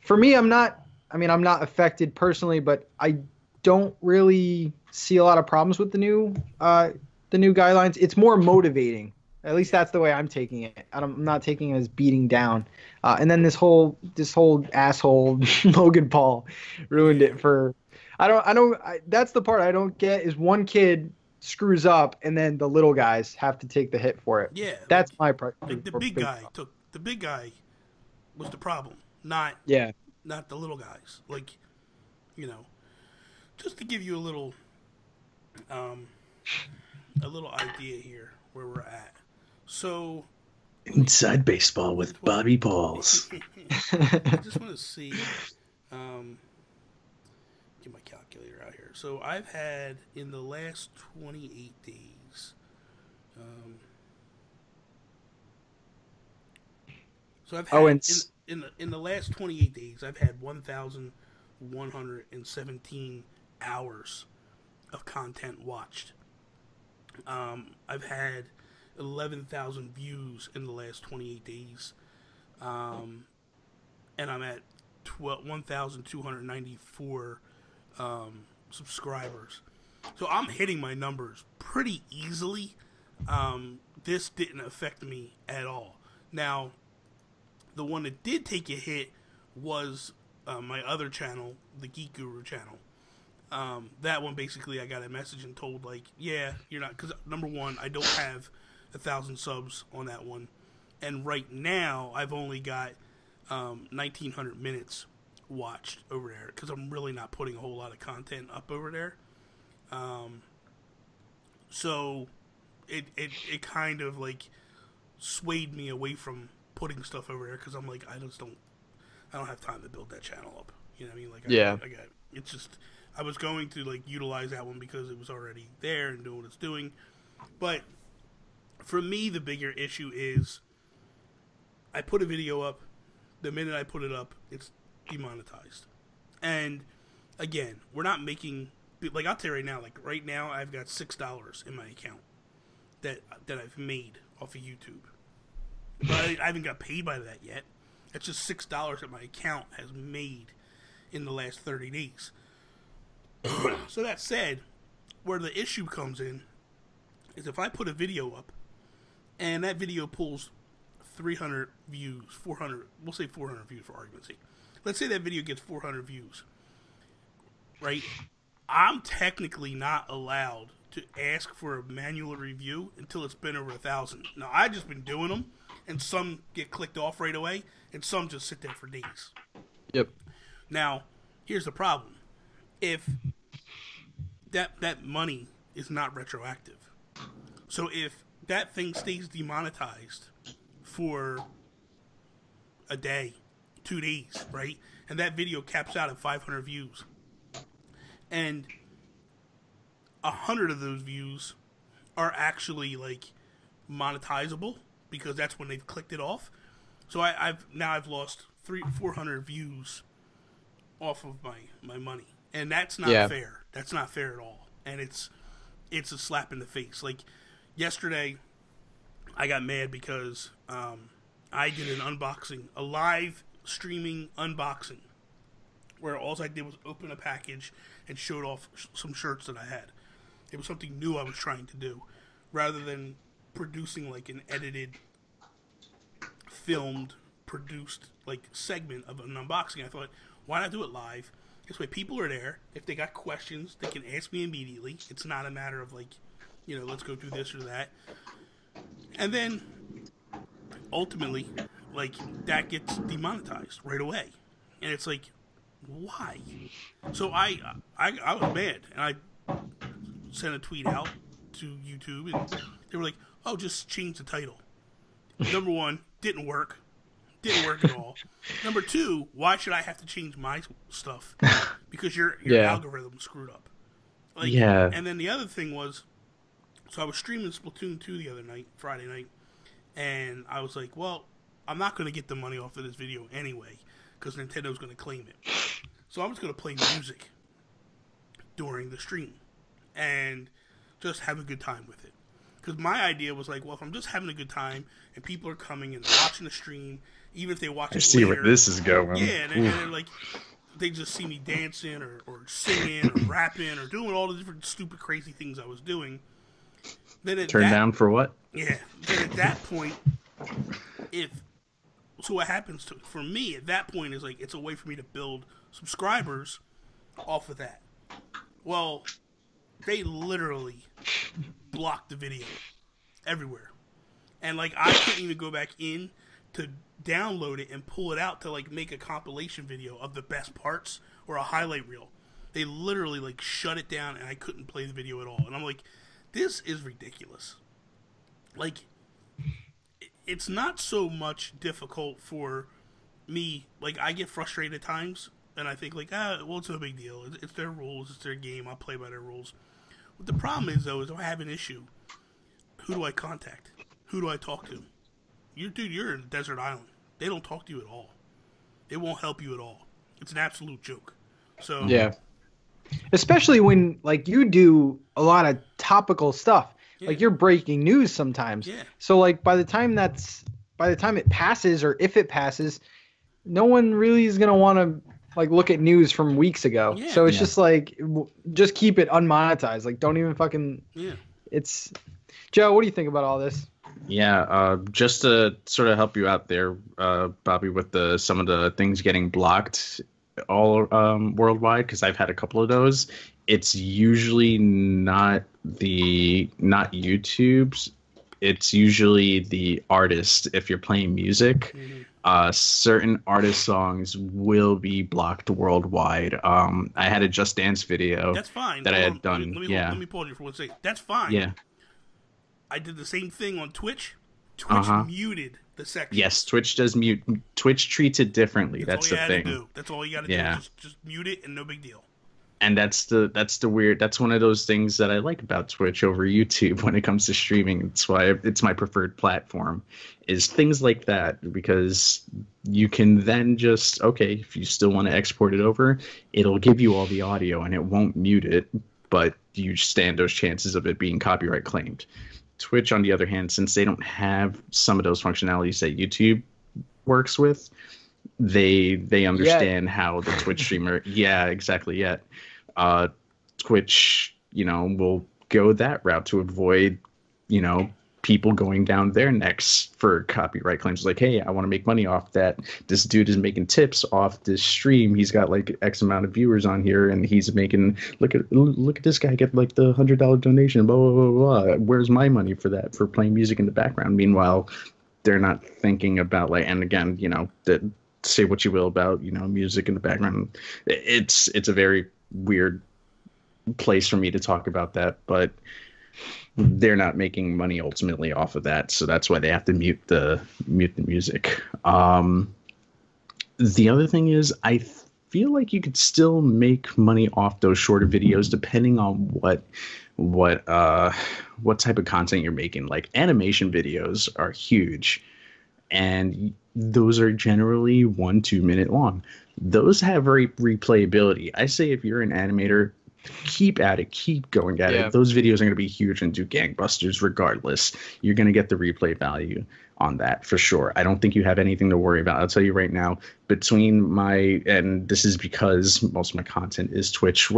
A: For me, I'm not affected personally, but I don't really see a lot of problems with the new guidelines. It's more motivating. At least that's the way I'm taking it. I'm not taking it as beating down. And then this whole asshole Logan Paul ruined it for. That's the part I don't get is one kid screws up and then the little guys have to take the hit for it.
B: Yeah,
A: that's my part.
B: Like the big guy was the problem, not the little guys. Like, you know, just to give you a little idea here where we're at. So,
C: inside baseball with Bobby Pauls.
B: I just want to see. Get my calculator out here. So I've had in the last 28 days. So I've had in the last 28 days, I've had 1,117 hours of content watched. I've had 11,000 views in the last 28 days. and I'm at 1,294 subscribers. So I'm hitting my numbers pretty easily. This didn't affect me at all. Now, the one that did take a hit was my other channel, the Geek Guru channel. That one, basically, I got a message and told, like, yeah, you're not, because number one, I don't have 1,000 subs on that one, and right now I've only got 1,900 minutes watched over there, because I'm really not putting a whole lot of content up over there. So it kind of like swayed me away from putting stuff over there, because I'm like, I don't have time to build that channel up. You know what I mean? Like, it's just, I was going to like utilize that one because it was already there and doing what it's doing. But for me, the bigger issue is I put a video up. The minute I put it up, it's demonetized. And again, we're not making, like, I'll tell you right now, I've got $6 in my account that I've made off of YouTube. But I haven't got paid by that yet. It's just $6 that my account has made in the last 30 days. So that said, where the issue comes in is if I put a video up and that video pulls 300 views, 400, we'll say 400 views for argument's sake. Let's say that video gets 400 views, right? I'm technically not allowed to ask for a manual review until it's been over 1,000. Now, I've just been doing them, and some get clicked off right away, and some just sit there for days.
A: Yep.
B: Now, here's the problem. If that money is not retroactive, so if that thing stays demonetized for a day, 2 days, right, and that video caps out at 500 views, and 100 of those views are actually like monetizable because that's when they've clicked it off. So I've lost 400 views off of my money, and that's not fair. That's not fair at all, and it's a slap in the face. Like yesterday, I got mad because I did an unboxing, a live streaming unboxing, where all I did was open a package and showed off some shirts that I had. It was something new I was trying to do, rather than producing like an edited, filmed, produced like segment of an unboxing. I thought, why not do it live? This way people are there. If they got questions, they can ask me immediately. It's not a matter of like, let's go do this or that. And then ultimately, like, that gets demonetized right away. And it's like, why? So I was mad, and I sent a tweet out to YouTube, and they were like, oh, just change the title. Number one, didn't work at all. Number two, why should I have to change my stuff? Because your algorithm screwed up. Like, yeah. And then the other thing was, so I was streaming Splatoon 2 the other night, Friday night, and I was like, well, I'm not going to get the money off of this video anyway, because Nintendo's going to claim it. So I'm just going to play music during the stream and just have a good time with it. Because my idea was like, well, if I'm just having a good time and people are coming and watching the stream, even if they watch it later. I
C: see where this is going.
B: Yeah, and they're like, they just see me dancing or singing or rapping or doing all the different stupid, crazy things I was doing. Then
C: Turn down for what?
B: Yeah. Then at that point, so what happens for me at that point is like, it's a way for me to build subscribers off of that. Well, they literally blocked the video everywhere. And like, I couldn't even go back in to download it and pull it out to like make a compilation video of the best parts or a highlight reel. They literally like shut it down, and I couldn't play the video at all. And I'm like, this is ridiculous. Like, it's not so much difficult for me. Like, I get frustrated at times, and I think like, well, it's no big deal. It's their rules. It's their game. I'll play by their rules. What the problem is, though, is if I have an issue, who do I contact? Who do I talk to? You're in a desert island. They don't talk to you at all. They won't help you at all. It's an absolute joke. So
A: yeah. Especially when, like, you do a lot of topical stuff. Yeah. Like, you're breaking news sometimes.
B: Yeah.
A: So, like, by the time it passes, or if it passes, no one really is gonna want to like look at news from weeks ago.
B: Yeah.
A: So it's just like, just keep it unmonetized. Like, don't even fucking.
B: Yeah.
A: It's Joe. What do you think about all this?
C: Yeah, just to sort of help you out there, Bobby, with some of the things getting blocked all worldwide, because I've had a couple of those. It's usually not YouTube's. It's usually the artist. If you're playing music, certain artist songs will be blocked worldwide. I had a Just Dance video.
B: That's fine.
C: That I had done.
B: Let me pause you for 1 second. That's fine.
C: Yeah.
B: I did the same thing on Twitch. Twitch muted the section.
C: Yes, Twitch does mute. Twitch treats it differently. That's the thing.
B: That's all you got to do. Just mute it and no big deal.
C: And that's the weird. That's one of those things that I like about Twitch over YouTube when it comes to streaming. That's why it's my preferred platform. Is things like that, because you can then just, okay, if you still want to export it over, it'll give you all the audio and it won't mute it, but you stand those chances of it being copyright claimed. Twitch, on the other hand, since they don't have some of those functionalities that YouTube works with, they understand how the Twitch streamer. Yeah, exactly. Yeah, Twitch, will go that route to avoid, people going down their necks for copyright claims. Like, hey, I want to make money off that. This dude is making tips off this stream. He's got like X amount of viewers on here, and he's making. Look at this guy get like the $100 donation. Blah blah blah blah. Where's my money for that, for playing music in the background? Meanwhile, they're not thinking about, like, and again, that, say what you will about music in the background. It's a very weird place for me to talk about that, but they're not making money ultimately off of that, so that's why they have to mute the music. The other thing is, I feel like you could still make money off those shorter videos depending on what type of content you're making. Like, animation videos are huge, and those are generally 1-2 minute long. Those have replayability. I say if you're an animator, keep at it, keep going at it. Those videos are going to be huge and do gangbusters regardless. You're going to get the replay value on that for sure. I don't think you have anything to worry about. I'll tell you right now, and this is because most of my content is Twitch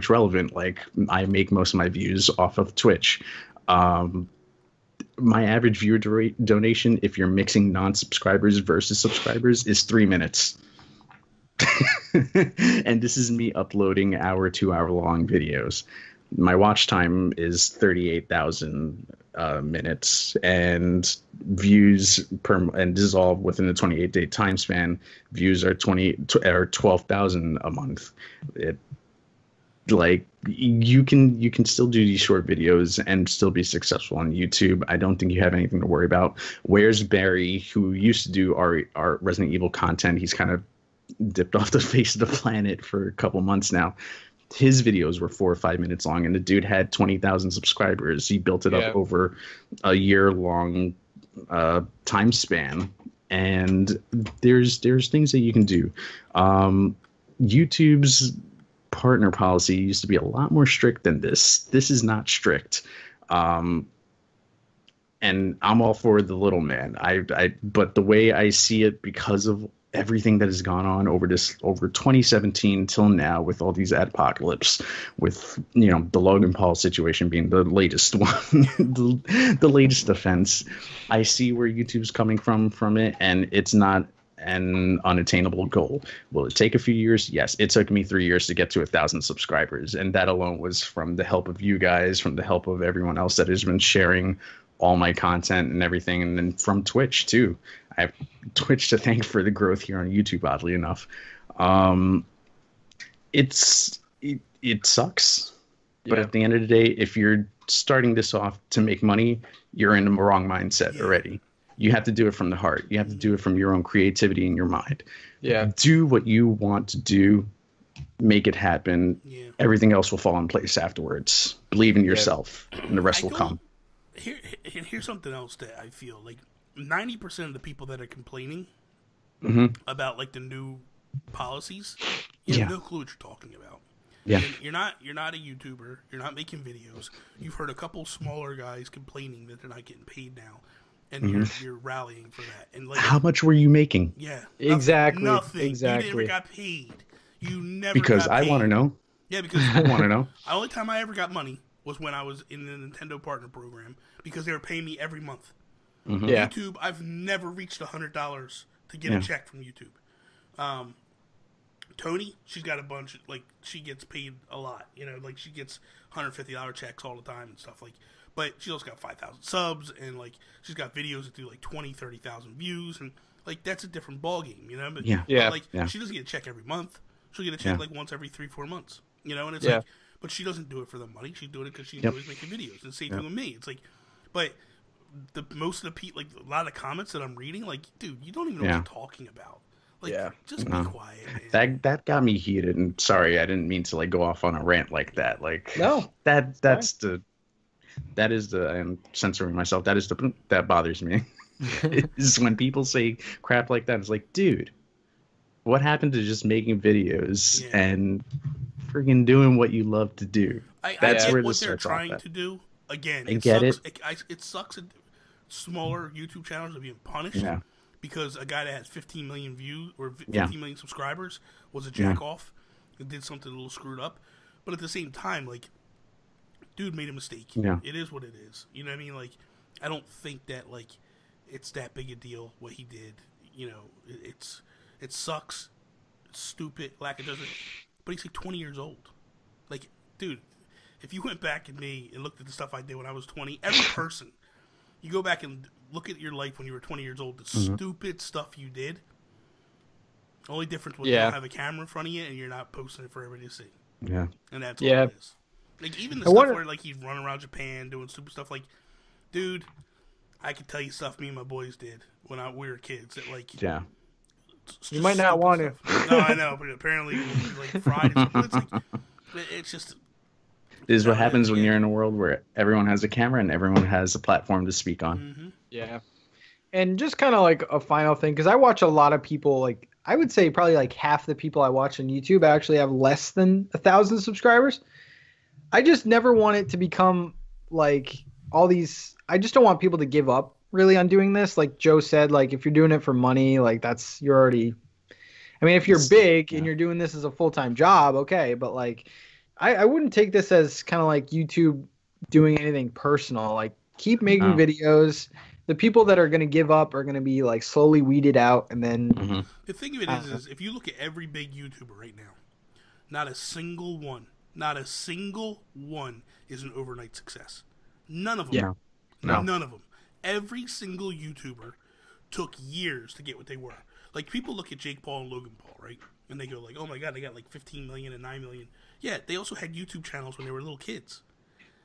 C: relevant. Like, I make most of my views off of Twitch. My average viewer donation, if you're mixing non-subscribers versus subscribers, is 3 minutes. And this is me uploading 2 hour long videos. My watch time is 38,000 minutes, and views and this is all within the 28-day time span. Views are 12,000 a month. Like, you can still do these short videos and still be successful on YouTube. I don't think you have anything to worry about. Where's Barry, who used to do our Resident Evil content? He's kind of dipped off the face of the planet for a couple months now. His videos were 4 or 5 minutes long, and the dude had 20,000 subscribers. He built it up over a year-long time span, and there's things that you can do. YouTube's partner policy used to be a lot more strict than this. This is not strict. And I'm all for the little man. But the way I see it, because of everything that has gone on over 2017 till now, with all these apocalypse, with the Logan Paul situation being the latest one, the latest offense, I see where YouTube's coming from it, and it's not an unattainable goal. Will it take a few years? Yes. It took me 3 years to get to 1,000 subscribers, and that alone was from the help of you guys, from the help of everyone else that has been sharing all my content and everything, and then from Twitch too. I have Twitch to thank for the growth here on YouTube, oddly enough. It sucks, but at the end of the day, if you're starting this off to make money, you're in the wrong mindset already. You have to do it from the heart. You have to do it from your own creativity in your mind. Yeah. Do what you want to do. Make it happen. Yeah. Everything else will fall in place afterwards. Believe in yourself, and the rest will come.
B: Here's something else that I feel like 90% of the people that are complaining about, like, the new policies, you have no clue what you're talking about. Yeah. You're not a YouTuber. You're not making videos. You've heard a couple smaller guys complaining that they're not getting paid now. and you're rallying for that. And like,
C: how much were you making?
B: Yeah,
A: exactly,
B: nothing.
A: exactly.
B: You never got paid. You never
C: because
B: got paid.
C: I want to know.
B: Yeah, because
C: I want to know.
B: The only time I ever got money was when I was in the Nintendo Partner Program because they were paying me every month.
C: Mm-hmm.
A: Yeah.
B: YouTube, I've never reached $100 to get a check from YouTube. Tony, she's got a bunch. Like, she gets paid a lot. You know, like she gets $150 checks all the time and stuff. Like, but she also got 5,000 subs, and like she's got videos that do like 20, 30,000 views, and like that's a different ball game, you know. But, but like she doesn't get a check every month. She'll get a check like once every 3-4 months, you know. And it's like, but she doesn't do it for the money. She's doing it because she enjoys making videos. And same thing with me. It's like, but most of the people, like a lot of comments that I'm reading, like, dude, you don't even know what you're talking about. Like, just be quiet, man.
C: That got me heated, and sorry, I didn't mean to like go off on a rant like that. Like,
A: no,
C: I'm censoring myself. That bothers me. Is when people say crap like that. It's like, dude, what happened to just making videos and friggin' doing what you love to do?
B: That's where what they're trying to do. Again, it sucks that smaller YouTube channels are being punished. Yeah. Because a guy that has 15 million views or 15 million subscribers was a jack off and did something a little screwed up. But at the same time, like, dude made a mistake. Yeah. It is what it is. You know what I mean? Like, I don't think that, like, it's that big a deal what he did. You know, it sucks. It's stupid. Lackadaisical. But he's like 20 years old. Like, dude, if you went back at me and looked at the stuff I did when I was 20, every person, you go back and look at your life when you were 20 years old, the stupid stuff you did. Only difference was you don't have a camera in front of you and you're not posting it for everybody to see.
C: Yeah.
B: And that's all it is. Like, even the stuff where, like, he'd run around Japan doing stupid stuff, like, dude, I could tell you stuff me and my boys did when we were kids that, like...
C: Yeah.
A: You might not want to.
B: No, I know, but apparently, like, fried and stuff. It's like, it's just...
C: This is what happens when you're in a world where everyone has a camera and everyone has a platform to speak on.
B: Mm-hmm.
A: Yeah. And just kind of like a final thing, because I watch a lot of people, like, I would say probably like half the people I watch on YouTube actually have less than 1,000 subscribers. I just never want it to become like all these, I just don't want people to give up really on doing this. Like Joe said, like, if you're doing it for money, like you're already, I mean, if you're big and you're doing this as a full-time job, okay. But like, I wouldn't take this as kind of like YouTube doing anything personal. Like, keep making videos. The people that are going to give up are going to be like slowly weeded out. And then
B: the thing of it is if you look at every big YouTuber right now, not a single one is an overnight success. None of them.
C: Yeah. No.
B: None of them. Every single YouTuber took years to get what they were. Like, people look at Jake Paul and Logan Paul, right? And they go like, oh my God, they got like 15 million and 9 million. Yeah, they also had YouTube channels when they were little kids.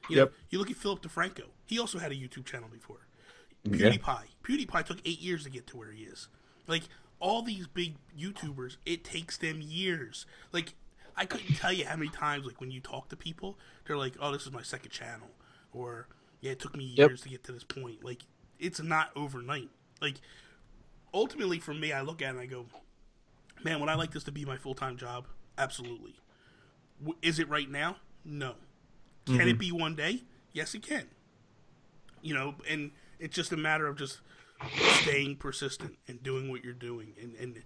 B: You know, you look at Philip DeFranco. He also had a YouTube channel before. PewDiePie took 8 years to get to where he is. Like, all these big YouTubers, it takes them years. Like, I couldn't tell you how many times, like, when you talk to people, they're like, oh, this is my second channel. Or, yeah, it took me years to get to this point. Like, it's not overnight. Like, ultimately, for me, I look at it and I go, man, would I like this to be my full-time job? Absolutely. Is it right now? No. Can it be one day? Yes, it can. You know, and it's just a matter of just staying persistent and doing what you're doing and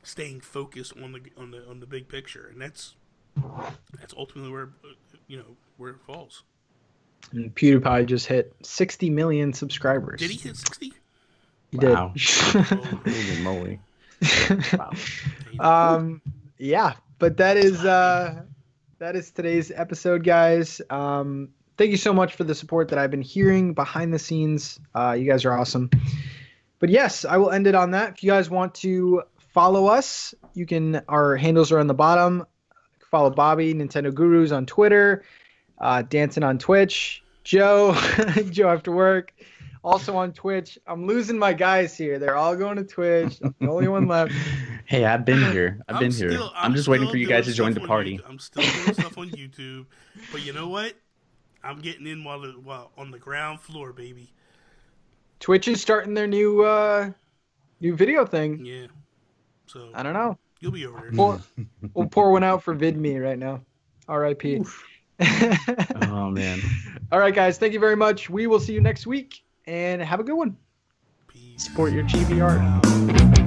B: staying focused on the big picture, and that's ultimately where where it falls.
A: And PewDiePie just hit 60 million subscribers.
B: Did he hit 60?
A: He
C: did.
A: Holy
C: moly!
A: Wow. Yeah, but that is today's episode, guys. Thank you so much for the support that I've been hearing behind the scenes. You guys are awesome. But yes, I will end it on that. If you guys want to follow us, you can. Our handles are on the bottom. Follow Bobby, Nintendo Gurus on Twitter, Dancing on Twitch, Joe, Joe After Work, also on Twitch. I'm losing my guys here. They're all going to Twitch. I'm the only one left.
C: Hey, I've been here. I'm just waiting for you guys to join the party.
B: I'm still doing stuff on YouTube, but you know what? I'm getting in while on the ground floor, baby.
A: Twitch is starting their new video thing.
B: Yeah. So
A: I don't know.
B: You'll be over there.
A: We'll pour one out for VidMe right now. R.I.P.
C: Oh man.
A: All right, guys. Thank you very much. We will see you next week, and have a good one.
C: Support your chibi art.